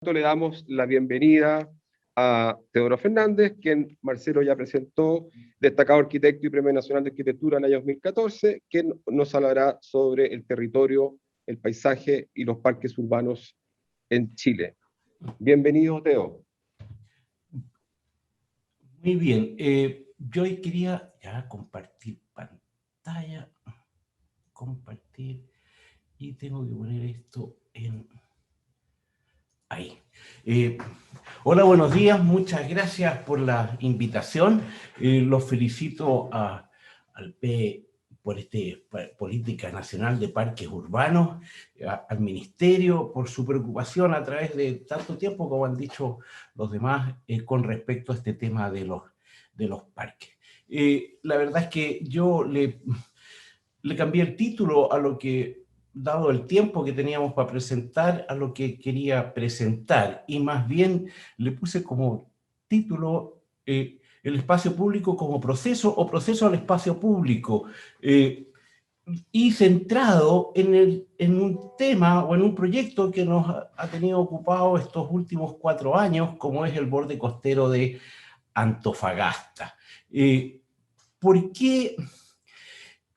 Le damos la bienvenida a Teodoro Fernández, quien Marcelo ya presentó, destacado arquitecto y Premio Nacional de Arquitectura en el año 2014, quien nos hablará sobre el territorio, el paisaje y los parques urbanos en Chile. Bienvenido, Teo. Muy bien, yo hoy quería ya compartir pantalla, compartir, y tengo que poner esto en... ahí. Hola, buenos días, muchas gracias por la invitación. Los felicito al P por Política Nacional de Parques Urbanos, al Ministerio por su preocupación a través de tanto tiempo, como han dicho los demás, con respecto a este tema de los parques. La verdad es que yo le cambié el título a lo que, dado el tiempo que teníamos para presentar, a lo que quería presentar, y más bien le puse como título el espacio público como proceso o proceso al espacio público, y centrado en un tema o en un proyecto que nos ha tenido ocupado estos últimos 4 años, como es el borde costero de Antofagasta. ¿Por qué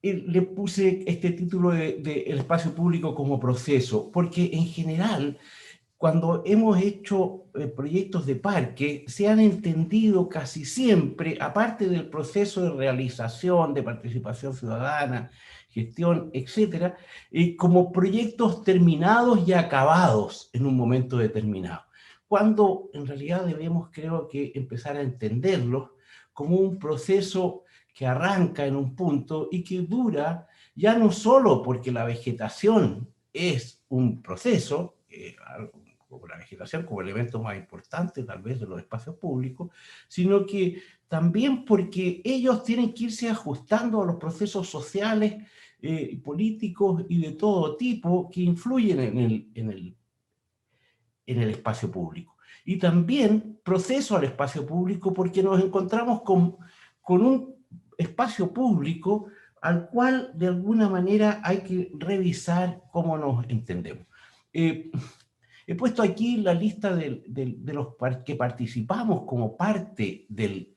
le puse este título de el espacio público como proceso? Porque en general, cuando hemos hecho proyectos de parque, se han entendido casi siempre, aparte del proceso de realización, de participación ciudadana, gestión, etcétera, como proyectos terminados y acabados en un momento determinado. Cuando en realidad debemos, creo que, empezar a entenderlos como un proceso que arranca en un punto y que dura ya no solo porque la vegetación es un proceso, como la vegetación como elemento más importante tal vez de los espacios públicos, sino que también porque ellos tienen que irse ajustando a los procesos sociales, políticos y de todo tipo que influyen en el espacio público. Y también proceso al espacio público porque nos encontramos con un espacio público al cual de alguna manera hay que revisar cómo nos entendemos. He puesto aquí la lista de los que participamos como parte del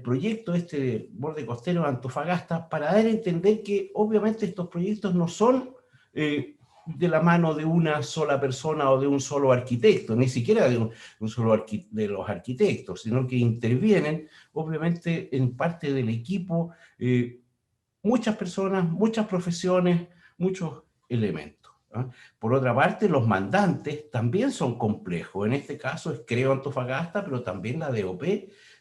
proyecto del borde costero de Antofagasta, para dar a entender que obviamente estos proyectos no son de la mano de una sola persona o de un solo arquitecto, ni siquiera de un solo de los arquitectos, sino que intervienen obviamente en parte del equipo muchas personas, muchas profesiones, muchos elementos. Por otra parte, los mandantes también son complejos. En este caso es Creo Antofagasta, pero también la DOP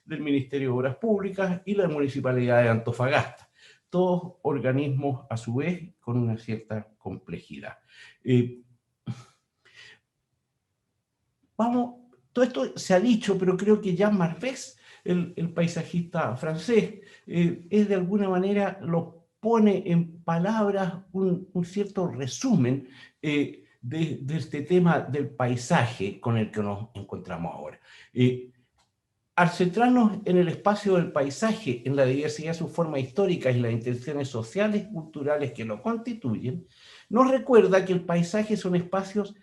del Ministerio de Obras Públicas y la Municipalidad de Antofagasta. Todos organismos, a su vez, con una cierta complejidad. Todo esto se ha dicho, pero creo que Jean Marvès, el paisajista francés, es de alguna manera, lo pone en palabras un cierto resumen de este tema del paisaje con el que nos encontramos ahora. Al centrarnos en el espacio del paisaje, en la diversidad de sus formas históricas y las intenciones sociales y culturales que lo constituyen, nos recuerda que el paisaje son espacios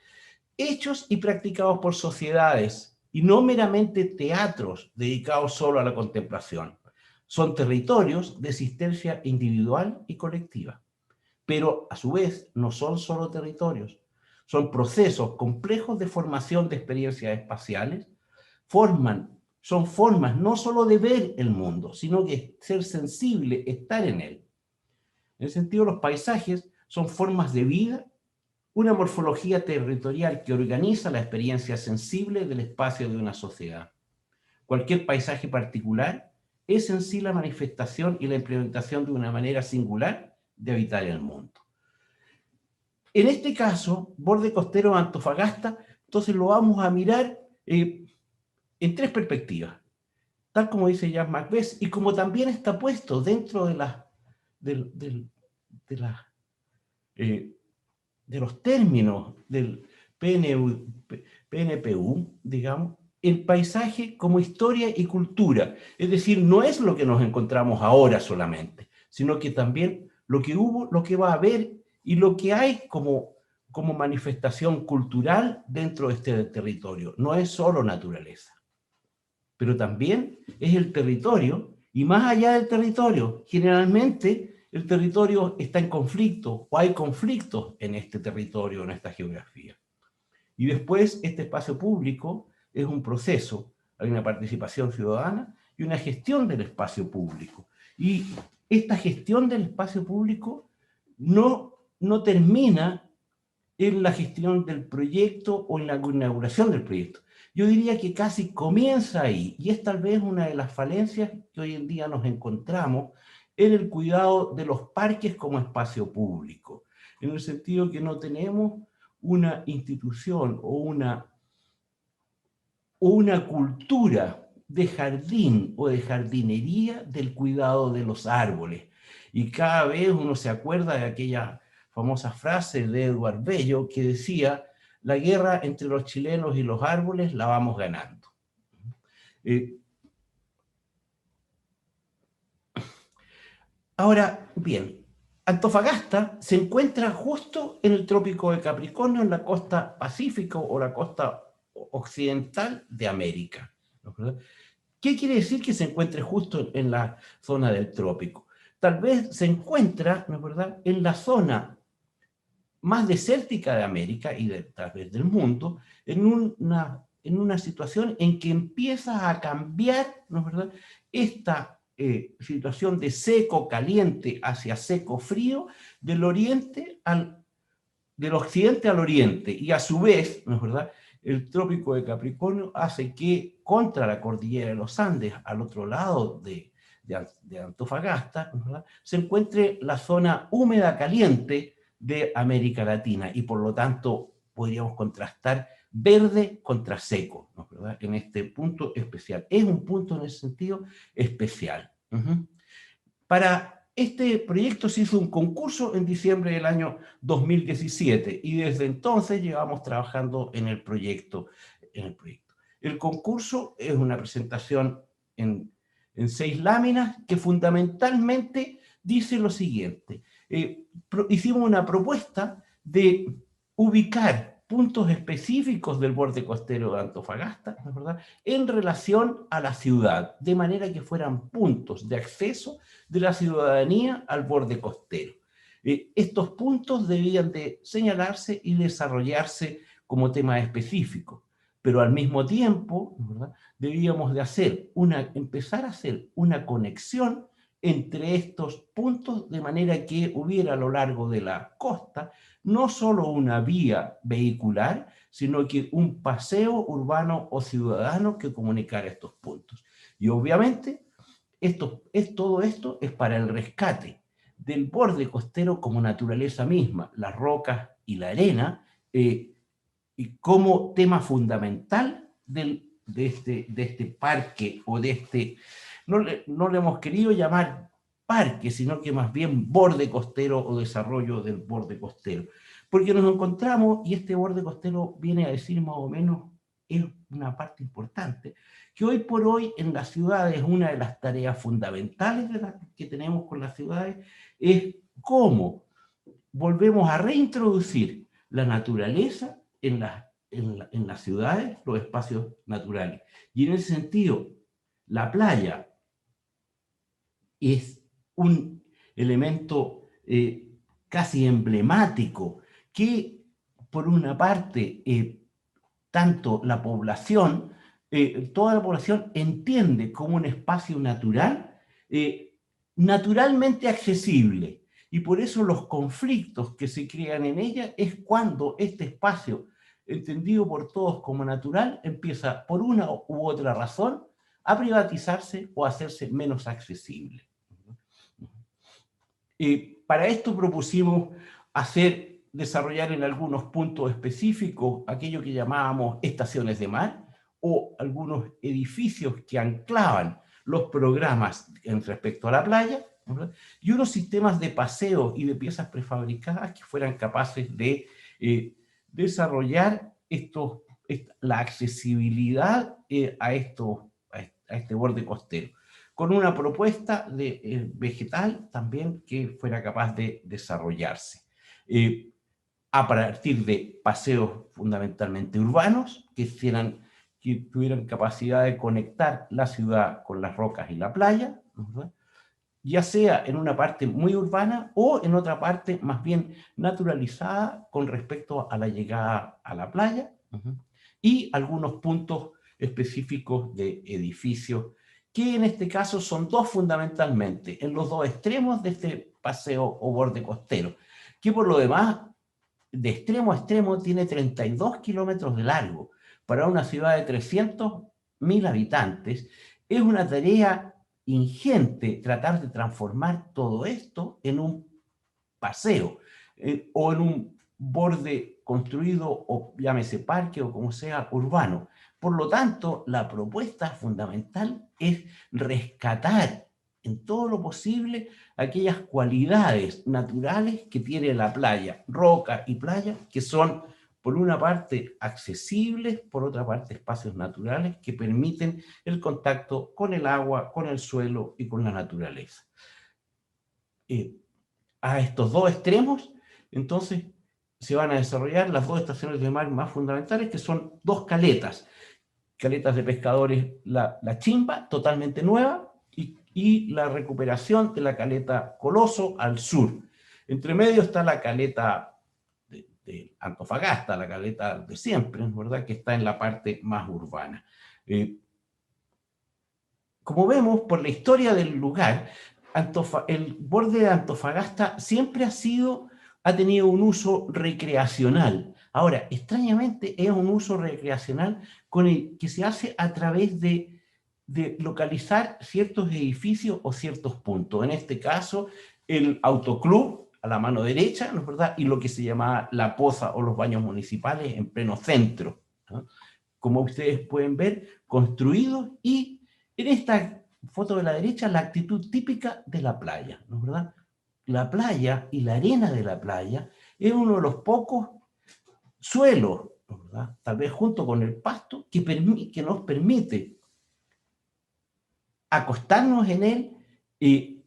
hechos y practicados por sociedades, y no meramente teatros dedicados solo a la contemplación. Son territorios de existencia individual y colectiva, pero a su vez no son solo territorios, son procesos complejos de formación de experiencias espaciales, son formas no solo de ver el mundo, sino que ser sensible, estar en él. En el sentido, los paisajes son formas de vida, una morfología territorial que organiza la experiencia sensible del espacio de una sociedad. Cualquier paisaje particular es en sí la manifestación y la implementación de una manera singular de habitar el mundo. En este caso, borde costero de Antofagasta, entonces lo vamos a mirar en 3 perspectivas, tal como dice Jean Marvès, y como también está puesto dentro de los términos del PNPU, digamos, el paisaje como historia y cultura. Es decir, no es lo que nos encontramos ahora solamente, sino que también lo que hubo, lo que va a haber y lo que hay como como manifestación cultural dentro de este territorio. No es solo naturaleza, pero también es el territorio, y más allá del territorio, generalmente el territorio está en conflicto, o hay conflictos en este territorio, en esta geografía. Y después este espacio público es un proceso, hay una participación ciudadana y una gestión del espacio público. Y esta gestión del espacio público no termina en la gestión del proyecto o en la inauguración del proyecto. Yo diría que casi comienza ahí, y es tal vez una de las falencias que hoy en día nos encontramos en el cuidado de los parques como espacio público, en el sentido que no tenemos una institución o una cultura de jardín o de jardinería del cuidado de los árboles. Y cada vez uno se acuerda de aquella famosa frase de Edward Bello que decía: la guerra entre los chilenos y los árboles la vamos ganando. Ahora bien, Antofagasta se encuentra justo en el trópico de Capricornio, en la costa pacífica o la costa occidental de América, ¿no? ¿Qué quiere decir que se encuentre justo en la zona del trópico? Tal vez se encuentra, ¿no es verdad?, en la zona más desértica de América y tal vez del mundo, en una situación en que empieza a cambiar, ¿no es verdad?, esta situación de seco caliente hacia seco frío del occidente al oriente, y a su vez, ¿no es verdad?, el trópico de Capricornio hace que contra la cordillera de los Andes, al otro lado de Antofagasta, ¿no es verdad?, se encuentre la zona húmeda caliente de América Latina, y por lo tanto podríamos contrastar verde contra seco, ¿no es verdad?, en este punto especial. Es un punto en ese sentido especial. Para este proyecto se hizo un concurso en diciembre del año 2017 y desde entonces llevamos trabajando en el proyecto. El concurso es una presentación en 6 láminas que fundamentalmente dice lo siguiente. Hicimos una propuesta de ubicar puntos específicos del borde costero de Antofagasta, ¿no es verdad?, en relación a la ciudad, de manera que fueran puntos de acceso de la ciudadanía al borde costero. Estos puntos debían de señalarse y desarrollarse como tema específico, pero al mismo tiempo, ¿verdad?, debíamos de empezar a hacer una conexión entre estos puntos, de manera que hubiera a lo largo de la costa no solo una vía vehicular, sino que un paseo urbano o ciudadano que comunicara estos puntos. Y obviamente todo esto es para el rescate del borde costero como naturaleza misma, las rocas y la arena, y como tema fundamental de este parque, o no le hemos querido llamar parque, sino que más bien borde costero o desarrollo del borde costero. Porque nos encontramos, y este borde costero viene a decir más o menos, es una parte importante, que hoy por hoy en las ciudades una de las tareas fundamentales que tenemos con las ciudades es cómo volvemos a reintroducir la naturaleza en las ciudades, los espacios naturales. Y en ese sentido, la playa es un elemento casi emblemático que, por una parte, tanto la población, toda la población entiende como un espacio natural, naturalmente accesible. Y por eso los conflictos que se crean en ella es cuando este espacio, entendido por todos como natural, empieza por una u otra razón a privatizarse o a hacerse menos accesible. Para esto propusimos desarrollar en algunos puntos específicos aquello que llamábamos estaciones de mar, o algunos edificios que anclaban los programas en respecto a la playa, ¿verdad?, y unos sistemas de paseo y de piezas prefabricadas que fueran capaces de desarrollar la accesibilidad a este borde costero, con una propuesta vegetal también que fuera capaz de desarrollarse. a partir de paseos fundamentalmente urbanos, que tuvieran capacidad de conectar la ciudad con las rocas y la playa, ¿verdad? Ya sea en una parte muy urbana o en otra parte más bien naturalizada con respecto a la llegada a la playa, y algunos puntos específicos de edificios, que en este caso son dos fundamentalmente, en los dos extremos de este paseo o borde costero, que por lo demás, de extremo a extremo, tiene 32 kilómetros de largo. Para una ciudad de 300.000 habitantes, es una tarea ingente tratar de transformar todo esto en un paseo o en un borde construido, o llámese parque o como sea, urbano. Por lo tanto, la propuesta fundamental es rescatar en todo lo posible aquellas cualidades naturales que tiene la playa, roca y playa, que son por una parte accesibles, por otra parte espacios naturales que permiten el contacto con el agua, con el suelo y con la naturaleza. A estos dos extremos, entonces, se van a desarrollar las dos estaciones de mar más fundamentales, que son dos caletas de pescadores, la Chimba, totalmente nueva, y la recuperación de la caleta Coloso al sur. Entre medio está la caleta de Antofagasta, la caleta de siempre, ¿verdad?, que está en la parte más urbana. Como vemos, por la historia del lugar, el borde de Antofagasta siempre ha tenido un uso recreacional. Ahora, extrañamente, es un uso recreacional con el que se hace a través de localizar ciertos edificios o ciertos puntos. En este caso, el autoclub a la mano derecha, ¿no es verdad?, y lo que se llamaba la poza o los baños municipales en pleno centro, ¿no? Como ustedes pueden ver, construidos, y en esta foto de la derecha, la actitud típica de la playa, ¿no es verdad? La playa y la arena de la playa es uno de los pocos suelos, ¿no es verdad?, tal vez junto con el pasto, que nos permite acostarnos en él y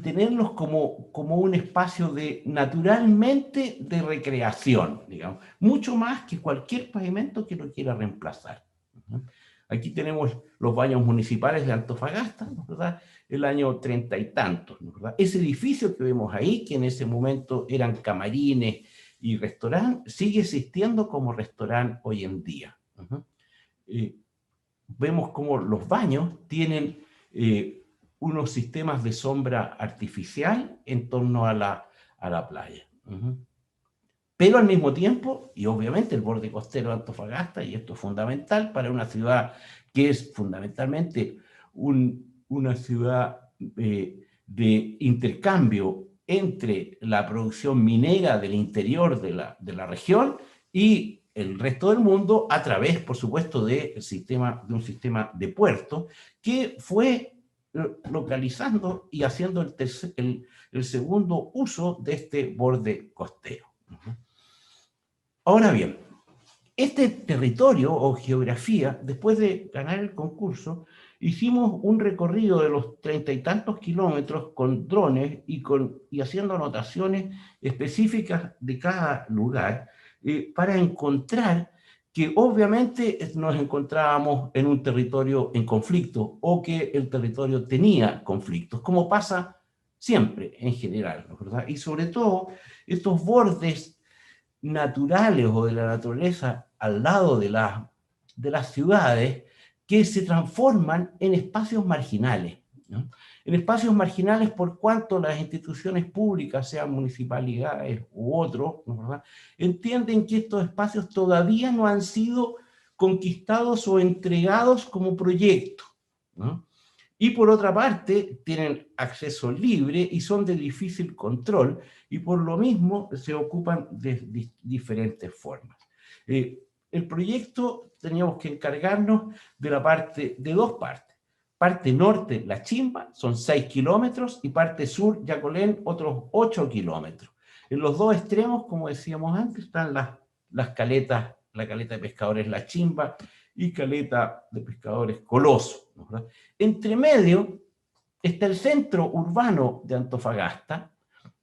tenerlos como un espacio naturalmente de recreación, digamos, mucho más que cualquier pavimento que lo quiera reemplazar. Aquí tenemos los baños municipales de Antofagasta, ¿no es verdad?, el año 30 y tantos, ¿no es verdad? Ese edificio que vemos ahí, que en ese momento eran camarines y restaurante, sigue existiendo como restaurante hoy en día. Vemos cómo los baños tienen unos sistemas de sombra artificial en torno a la playa. Pero al mismo tiempo, y obviamente el borde costero de Antofagasta, y esto es fundamental para una ciudad que es fundamentalmente una ciudad de intercambio entre la producción minera del interior de la región y el resto del mundo, a través, por supuesto, de un sistema de puertos que fue localizando y haciendo el segundo uso de este borde costero. Ahora bien, este territorio o geografía, después de ganar el concurso, hicimos un recorrido de los 30 y tantos kilómetros con drones y haciendo anotaciones específicas de cada lugar, para encontrar que obviamente nos encontrábamos en un territorio en conflicto, o que el territorio tenía conflictos, como pasa siempre en general, ¿no es verdad? Y sobre todo, estos bordes naturales o de la naturaleza al lado de las ciudades, que se transforman en espacios marginales, ¿no? En espacios marginales por cuanto las instituciones públicas, sean municipalidades u otros, ¿no es verdad?, entienden que estos espacios todavía no han sido conquistados o entregados como proyecto, ¿no? Y por otra parte, tienen acceso libre y son de difícil control, y por lo mismo se ocupan de diferentes formas. El proyecto teníamos que encargarnos de dos partes. Parte norte, La Chimba, son 6 kilómetros, y parte sur, Yacolén, otros 8 kilómetros. En los dos extremos, como decíamos antes, están las caletas, la caleta de pescadores La Chimba y caleta de pescadores Coloso, ¿no? Entre medio está el centro urbano de Antofagasta,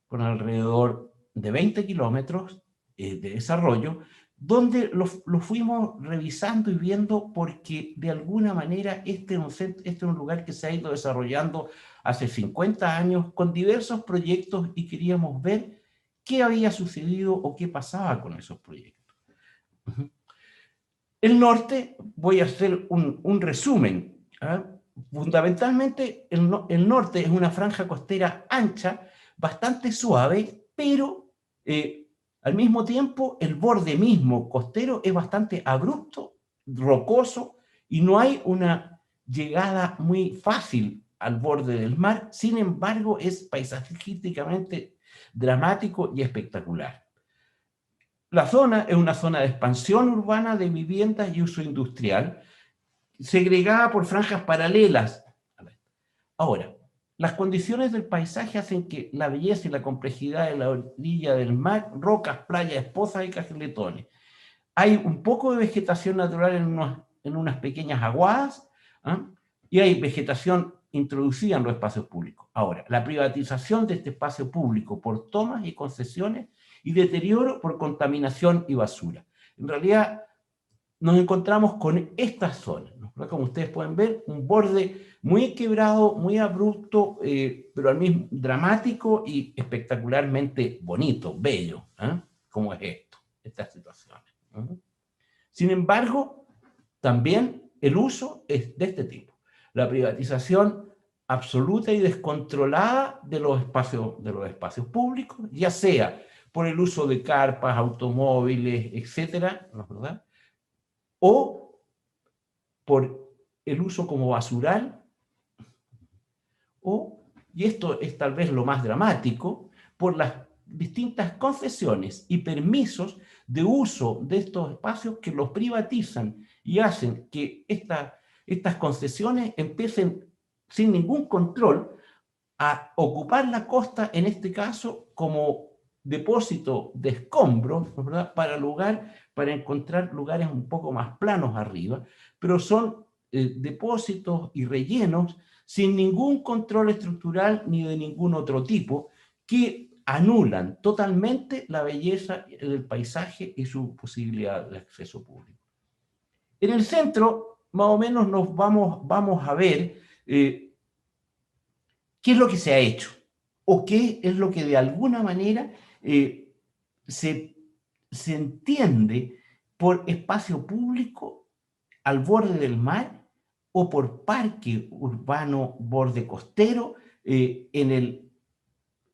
con alrededor de 20 kilómetros de desarrollo, donde lo fuimos revisando y viendo porque de alguna manera este es un lugar que se ha ido desarrollando hace 50 años con diversos proyectos y queríamos ver qué había sucedido o qué pasaba con esos proyectos. El norte, voy a hacer un resumen. Fundamentalmente, el norte es una franja costera ancha, bastante suave, pero al mismo tiempo el borde mismo costero es bastante abrupto, rocoso, y no hay una llegada muy fácil al borde del mar. Sin embargo, es paisajísticamente dramático y espectacular. La zona es una zona de expansión urbana de viviendas y uso industrial, segregada por franjas paralelas. Ahora, las condiciones del paisaje hacen que la belleza y la complejidad de la orilla del mar, rocas, playas, esposas y cajeletones. Hay un poco de vegetación natural en unas pequeñas aguadas, y hay vegetación introducida en los espacios públicos. Ahora, la privatización de este espacio público por tomas y concesiones y deterioro por contaminación y basura. En realidad, nos encontramos con esta zona, ¿no? Como ustedes pueden ver, un borde muy quebrado, muy abrupto, pero al mismo dramático y espectacularmente bonito, bello, como es estas situaciones. Sin embargo, también el uso es de este tipo. La privatización absoluta y descontrolada de los espacios públicos, ya sea por el uso de carpas, automóviles, etcétera, ¿no es verdad? O por el uso como basural, o, y esto es tal vez lo más dramático, por las distintas concesiones y permisos de uso de estos espacios que los privatizan y hacen que estas concesiones empiecen sin ningún control a ocupar la costa, en este caso, como depósito de escombros, ¿verdad? Para encontrar lugares un poco más planos arriba, pero son depósitos y rellenos sin ningún control estructural ni de ningún otro tipo, que anulan totalmente la belleza del paisaje y su posibilidad de acceso público. En el centro, más o menos, vamos a ver qué es lo que se ha hecho o qué es lo que de alguna manera se entiende por espacio público al borde del mar o por parque urbano borde costero en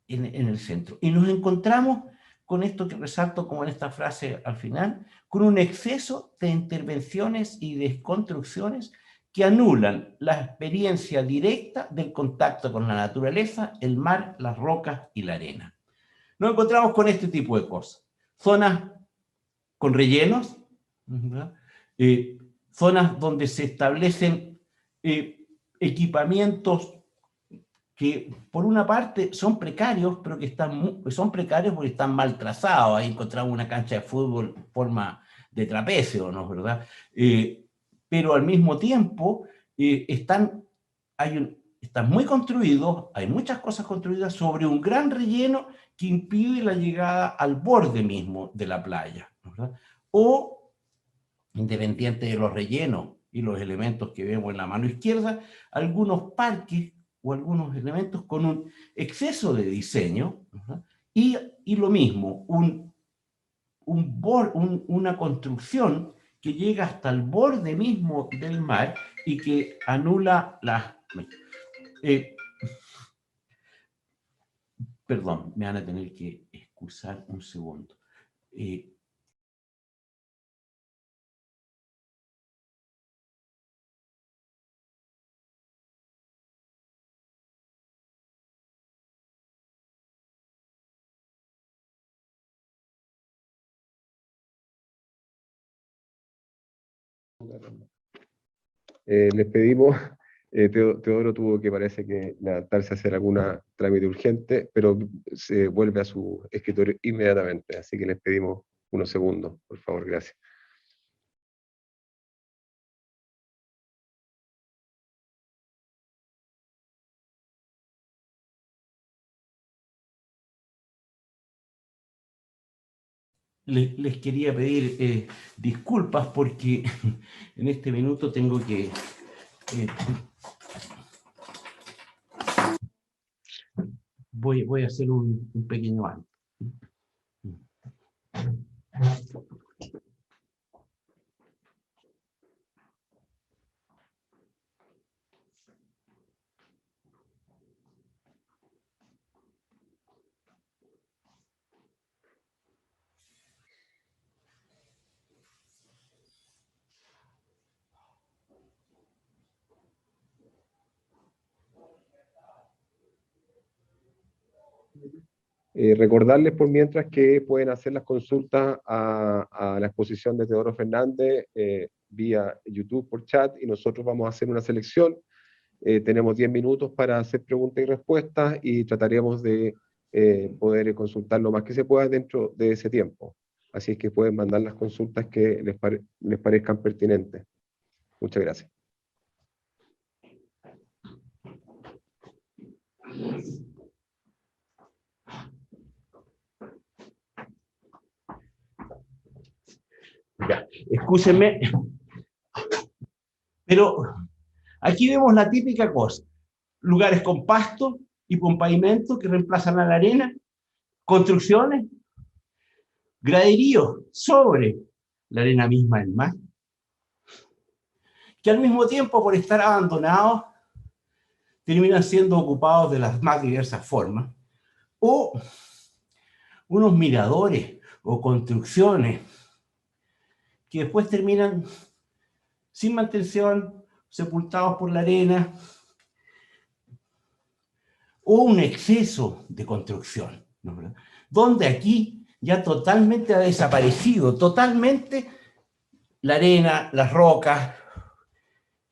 el centro. Y nos encontramos con esto que resalto como en esta frase al final, con un exceso de intervenciones y desconstrucciones que anulan la experiencia directa del contacto con la naturaleza, el mar, las rocas y la arena. Nos encontramos con este tipo de cosas. Zonas con rellenos, zonas donde se establecen equipamientos que por una parte son precarios, pero que son precarios porque están mal trazados. Ahí encontramos una cancha de fútbol en forma de trapecio, ¿no es verdad? Pero al mismo tiempo están muy construidos, hay muchas cosas construidas sobre un gran relleno que impide la llegada al borde mismo de la playa, ¿no es verdad? O, independiente de los rellenos y los elementos que vemos en la mano izquierda, algunos parques o algunos elementos con un exceso de diseño, ¿no? y lo mismo, una construcción que llega hasta el borde mismo del mar y que anula las... perdón, me van a tener que excusar un segundo. Les pedimos, Teodoro tuvo que parece que levantarse a hacer alguna trámite urgente, pero se vuelve a su escritorio inmediatamente, así que les pedimos unos segundos, por favor, gracias. les quería pedir disculpas porque en este minuto tengo que... voy a hacer un pequeño alto. Recordarles por mientras que pueden hacer las consultas a la exposición de Teodoro Fernández vía YouTube por chat y nosotros vamos a hacer una selección. Tenemos 10 minutos para hacer preguntas y respuestas y trataremos de poder consultar lo más que se pueda dentro de ese tiempo. Así es que pueden mandar las consultas que les parezcan pertinentes. Muchas gracias. Ya, escúchenme, pero aquí vemos la típica cosa: lugares con pasto y con pavimento que reemplazan a la arena, construcciones, graderíos sobre la arena misma del mar, que al mismo tiempo, por estar abandonados, terminan siendo ocupados de las más diversas formas, o unos miradores o construcciones que después terminan sin mantención, sepultados por la arena, o un exceso de construcción, ¿no? Donde aquí ya totalmente ha desaparecido, totalmente la arena, las rocas,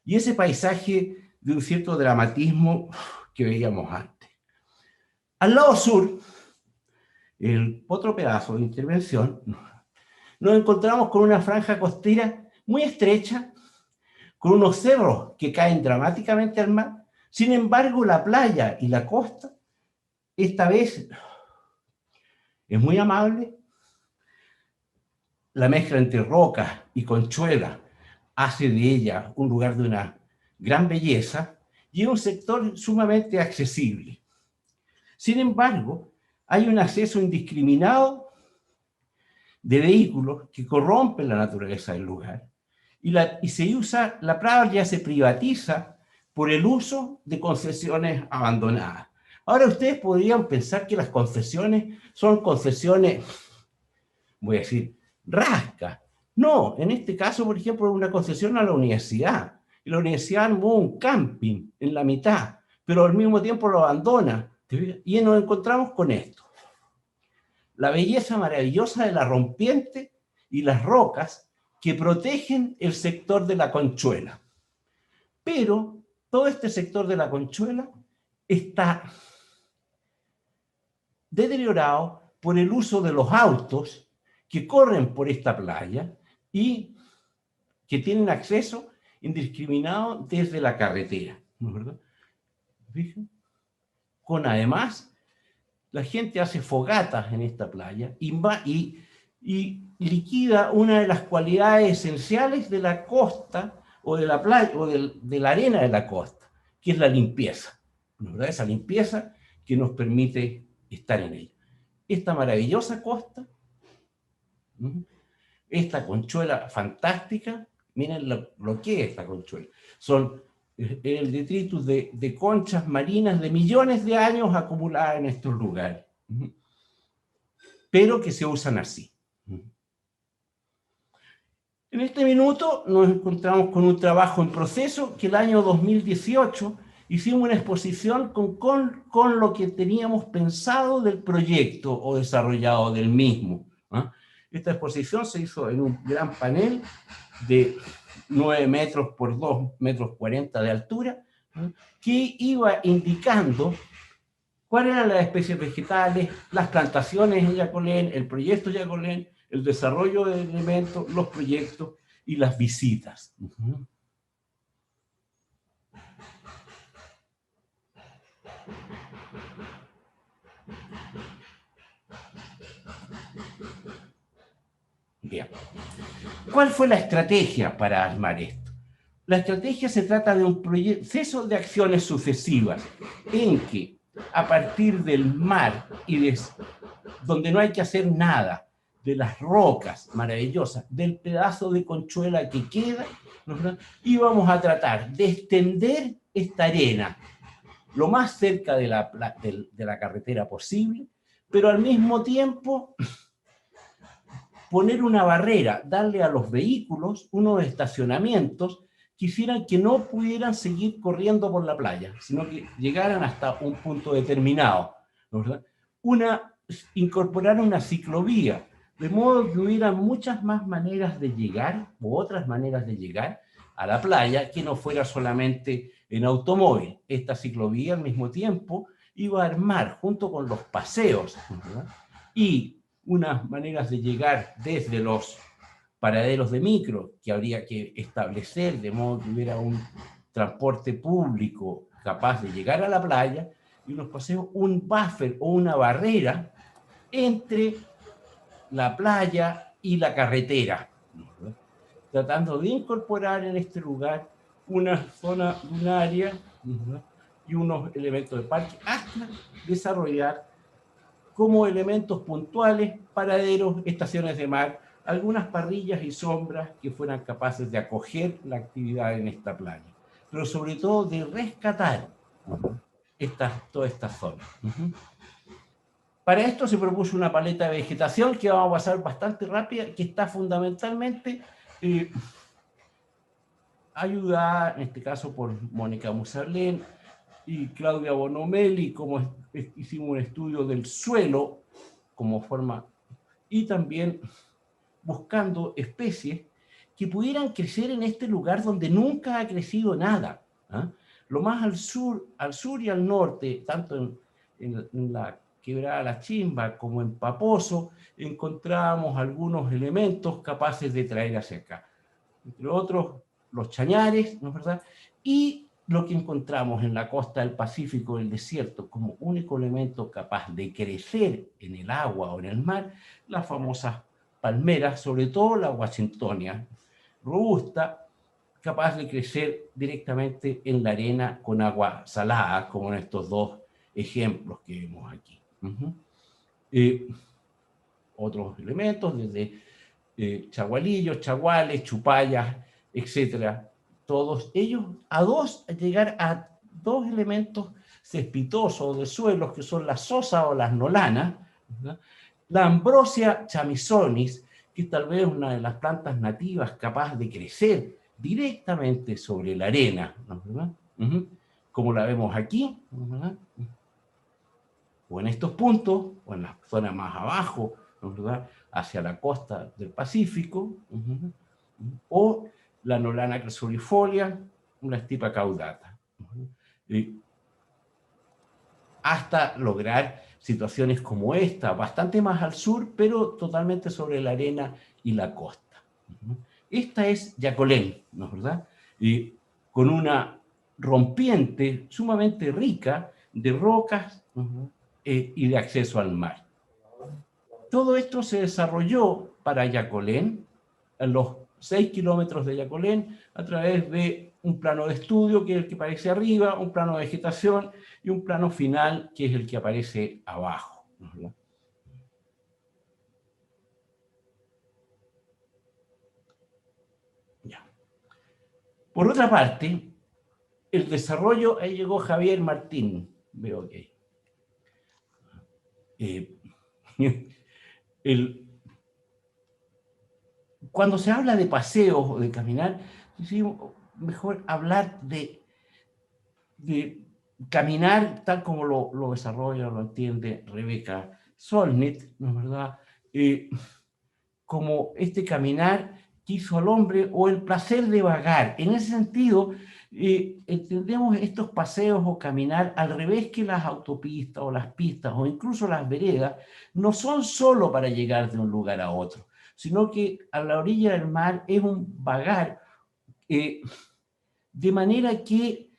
y ese paisaje de un cierto dramatismo que veíamos antes. Al lado sur, el otro pedazo de intervención, nos encontramos con una franja costera muy estrecha, con unos cerros que caen dramáticamente al mar. Sin embargo, la playa y la costa, esta vez, es muy amable. La mezcla entre rocas y conchuelas hace de ella un lugar de una gran belleza y es un sector sumamente accesible. Sin embargo, hay un acceso indiscriminado de vehículos que corrompen la naturaleza del lugar y se usa, la playa se privatiza por el uso de concesiones abandonadas. Ahora ustedes podrían pensar que las concesiones son concesiones, voy a decir, rascas. No, en este caso, por ejemplo, una concesión a la universidad. Y la universidad armó un camping en la mitad, pero al mismo tiempo lo abandona. Y nos encontramos con esto: la belleza maravillosa de la rompiente y las rocas que protegen el sector de la Conchuela. Pero todo este sector de la Conchuela está deteriorado por el uso de los autos que corren por esta playa y que tienen acceso indiscriminado desde la carretera, ¿no es verdad? ¿Fijan? Con además, la gente hace fogatas en esta playa y liquida una de las cualidades esenciales de la costa o de la playa o de la arena de la costa, que es la limpieza, ¿no es verdad? Esa limpieza que nos permite estar en ella. Esta maravillosa costa, esta conchuela fantástica, miren lo que es esta conchuela. Son el detritus de conchas marinas de millones de años acumuladas en estos lugares, pero que se usan así. En este minuto nos encontramos con un trabajo en proceso que el año 2018 hicimos una exposición con lo que teníamos pensado del proyecto o desarrollado del mismo. Esta exposición se hizo en un gran panel de 9 metros por 2 metros 40 de altura, que iba indicando cuáles eran las especies vegetales, las plantaciones en Yacolén, el proyecto Yacolén, el desarrollo de elementos, los proyectos y las visitas. Bien. ¿Cuál fue la estrategia para armar esto? La estrategia se trata de un proceso de acciones sucesivas en que a partir del mar y donde no hay que hacer nada, de las rocas maravillosas, del pedazo de conchuela que queda, ¿no? Y vamos a tratar de extender esta arena lo más cerca de la carretera posible, pero al mismo tiempo poner una barrera, darle a los vehículos unos estacionamientos que hicieran que no pudieran seguir corriendo por la playa, sino que llegaran hasta un punto determinado, ¿verdad? Incorporar una ciclovía, de modo que hubiera muchas más maneras de llegar, u otras maneras de llegar a la playa, que no fuera solamente en automóvil. Esta ciclovía al mismo tiempo iba a armar, junto con los paseos, ¿verdad? Y unas maneras de llegar desde los paraderos de micro que habría que establecer, de modo que hubiera un transporte público capaz de llegar a la playa, y unos paseos, un buffer o una barrera entre la playa y la carretera, ¿no? Tratando de incorporar en este lugar una zona lunaria, ¿no? Y unos elementos de parque, hasta desarrollar como elementos puntuales paraderos, estaciones de mar, algunas parrillas y sombras que fueran capaces de acoger la actividad en esta playa, pero sobre todo de rescatar toda esta zona. Para esto se propuso una paleta de vegetación que vamos a pasar bastante rápida, que está fundamentalmente ayudada, en este caso, por Mónica Musarlén y Claudia Bonomelli, como hicimos un estudio del suelo como forma, y también buscando especies que pudieran crecer en este lugar donde nunca ha crecido nada, ¿eh? Lo más al sur y al norte, tanto en la Quebrada La Chimba como en Paposo, encontramos algunos elementos capaces de traer hacia acá. Entre otros, los chañares, ¿no es verdad? Y lo que encontramos en la costa del Pacífico, el desierto, como único elemento capaz de crecer en el agua o en el mar, las famosas palmeras, sobre todo la washingtonia, robusta, capaz de crecer directamente en la arena con agua salada, como en estos dos ejemplos que vemos aquí. Otros elementos, desde chagualillos, chaguales, chupallas, etcétera, todos ellos llegar a dos elementos cespitosos de suelos que son la sosa o las nolanas, ¿verdad? La ambrosia chamisonis, que es tal vez una de las plantas nativas capaz de crecer directamente sobre la arena, ¿verdad? Como la vemos aquí, ¿verdad? O en estos puntos, o en la zona más abajo, ¿verdad? Hacia la costa del Pacífico, o la Nolana cresurifolia, una estipa caudata, hasta lograr situaciones como esta, bastante más al sur, pero totalmente sobre la arena y la costa. Esta es Yacolén, ¿no es verdad? Con una rompiente sumamente rica de rocas y de acceso al mar. Todo esto se desarrolló para Yacolén, en los 6 kilómetros de Yacolén, a través de un plano de estudio, que es el que aparece arriba, un plano de vegetación y un plano final, que es el que aparece abajo, ¿no? Ya. Por otra parte, el desarrollo, ahí llegó Javier Martín, veo que cuando se habla de paseos o de caminar, mejor hablar de caminar tal como lo desarrolla, lo entiende Rebeca Solnit, ¿no es verdad? Como este caminar que hizo al hombre o el placer de vagar. En ese sentido, entendemos estos paseos o caminar al revés que las autopistas o las pistas o incluso las veredas, no son solo para llegar de un lugar a otro, sino que a la orilla del mar es un vagar, de manera que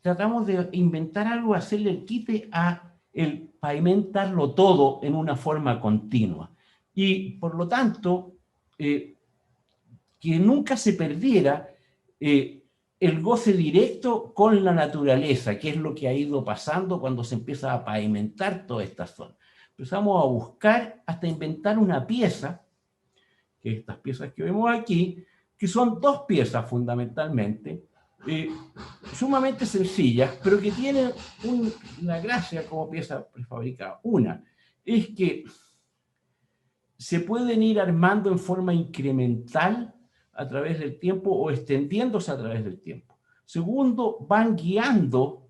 tratamos de inventar algo, hacerle el quite a el pavimentarlo todo en una forma continua. Y por lo tanto, que nunca se perdiera el goce directo con la naturaleza, que es lo que ha ido pasando cuando se empieza a pavimentar toda esta zona. Empezamos a buscar hasta inventar una pieza, que estas piezas que vemos aquí, que son dos piezas fundamentalmente, sumamente sencillas, pero que tienen una gracia como pieza prefabricada. Una es que se pueden ir armando en forma incremental a través del tiempo o extendiéndose a través del tiempo. Segundo, van guiando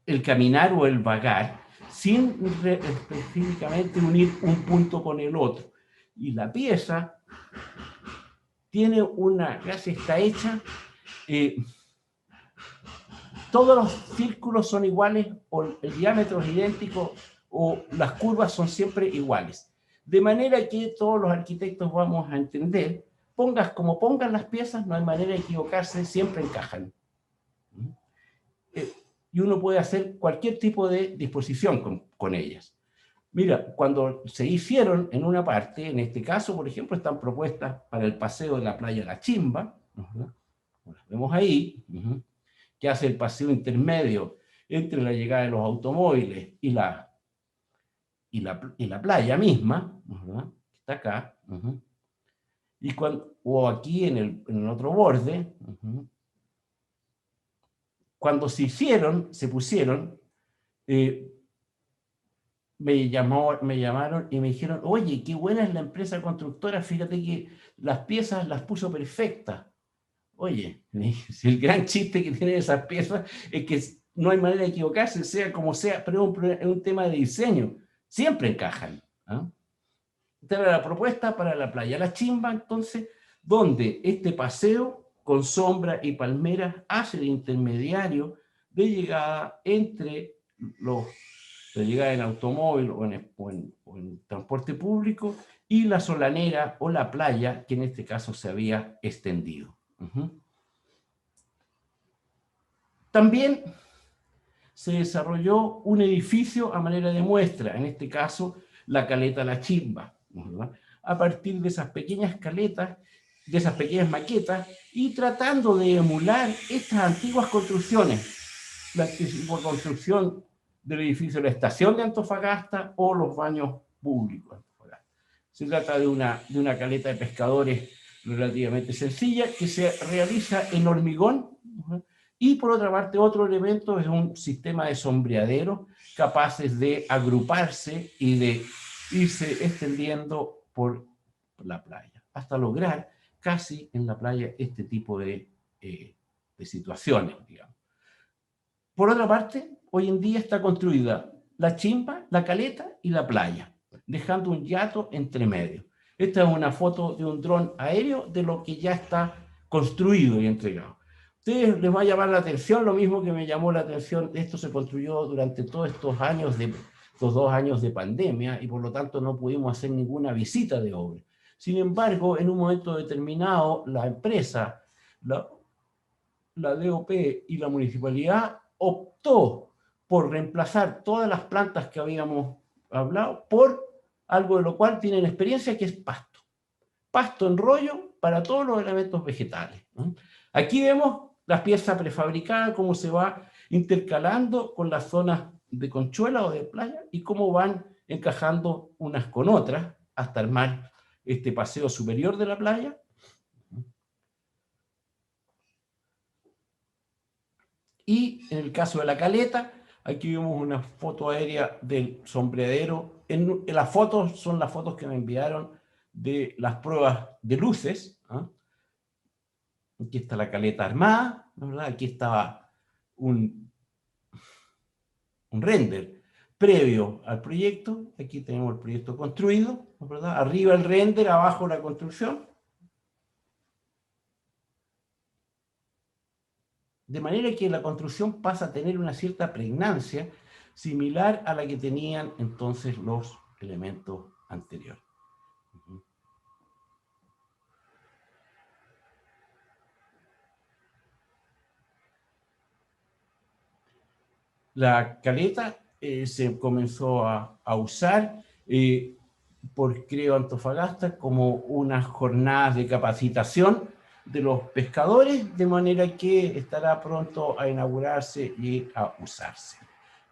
el caminar o el vagar sin específicamente unir un punto con el otro. Y la pieza tiene una gracia, está hecha, todos los círculos son iguales, o el diámetro es idéntico, o las curvas son siempre iguales. De manera que todos los arquitectos vamos a entender, pongas como pongan las piezas, no hay manera de equivocarse, siempre encajan. Y uno puede hacer cualquier tipo de disposición con ellas. Mira, cuando se hicieron en una parte, en este caso, por ejemplo, están propuestas para el paseo de la playa La Chimba, las vemos ahí, que hace el paseo intermedio entre la llegada de los automóviles y la playa misma, que está acá, o aquí en el otro borde. Cuando se pusieron, me llamaron y me dijeron, oye, qué buena es la empresa constructora, fíjate que las piezas las puso perfectas. Oye, si el gran chiste que tienen esas piezas es que no hay manera de equivocarse, sea como sea, pero es un tema de diseño. Siempre encajan. Esta era la propuesta para la playa La Chimba, entonces, donde este paseo con sombra y palmeras hace de intermediario de llegada entre la llegada en automóvil o en transporte público y la solanera o la playa, que en este caso se había extendido. También se desarrolló un edificio a manera de muestra, en este caso la caleta La Chimba, ¿verdad? A partir de esas pequeñas caletas, de esas pequeñas maquetas, y tratando de emular estas antiguas construcciones, la antigua construcción del edificio de la estación de Antofagasta o los baños públicos de Antofagasta. Se trata de una caleta de pescadores relativamente sencilla que se realiza en hormigón, y por otra parte otro elemento es un sistema de sombreaderos capaces de agruparse y de irse extendiendo por la playa, hasta lograr casi en la playa este tipo de situaciones, digamos. Por otra parte, hoy en día está construida la chimba, la caleta y la playa, dejando un yato entre medio. Esta es una foto de un dron aéreo de lo que ya está construido y entregado. A ustedes les va a llamar la atención, lo mismo que me llamó la atención, esto se construyó durante todos estos 2 años de pandemia, y por lo tanto no pudimos hacer ninguna visita de obra. Sin embargo, en un momento determinado, la empresa, la DOP y la municipalidad optó por reemplazar todas las plantas que habíamos hablado por algo de lo cual tienen experiencia, que es pasto. Pasto en rollo para todos los elementos vegetales. Aquí vemos las piezas prefabricadas, cómo se va intercalando con las zonas de conchuela o de playa y cómo van encajando unas con otras hasta armar este paseo superior de la playa. Y en el caso de la caleta, aquí vemos una foto aérea del sombreadero. En las fotos son las fotos que me enviaron de las pruebas de luces. Aquí está la caleta armada, ¿verdad? Aquí estaba un render previo al proyecto. Aquí tenemos el proyecto construido, ¿verdad? Arriba el render, abajo la construcción. De manera que la construcción pasa a tener una cierta pregnancia similar a la que tenían entonces los elementos anteriores. La caleta se comenzó a usar por Creo Antofagasta como unas jornadas de capacitación de los pescadores, de manera que estará pronto a inaugurarse y a usarse.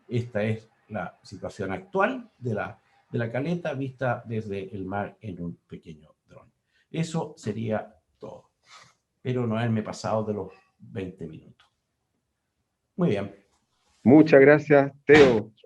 Esta es la situación actual de la caleta vista desde el mar en un pequeño dron. Eso sería todo. Espero no haberme pasado de los 20 minutos. Muy bien. Muchas gracias, Teo.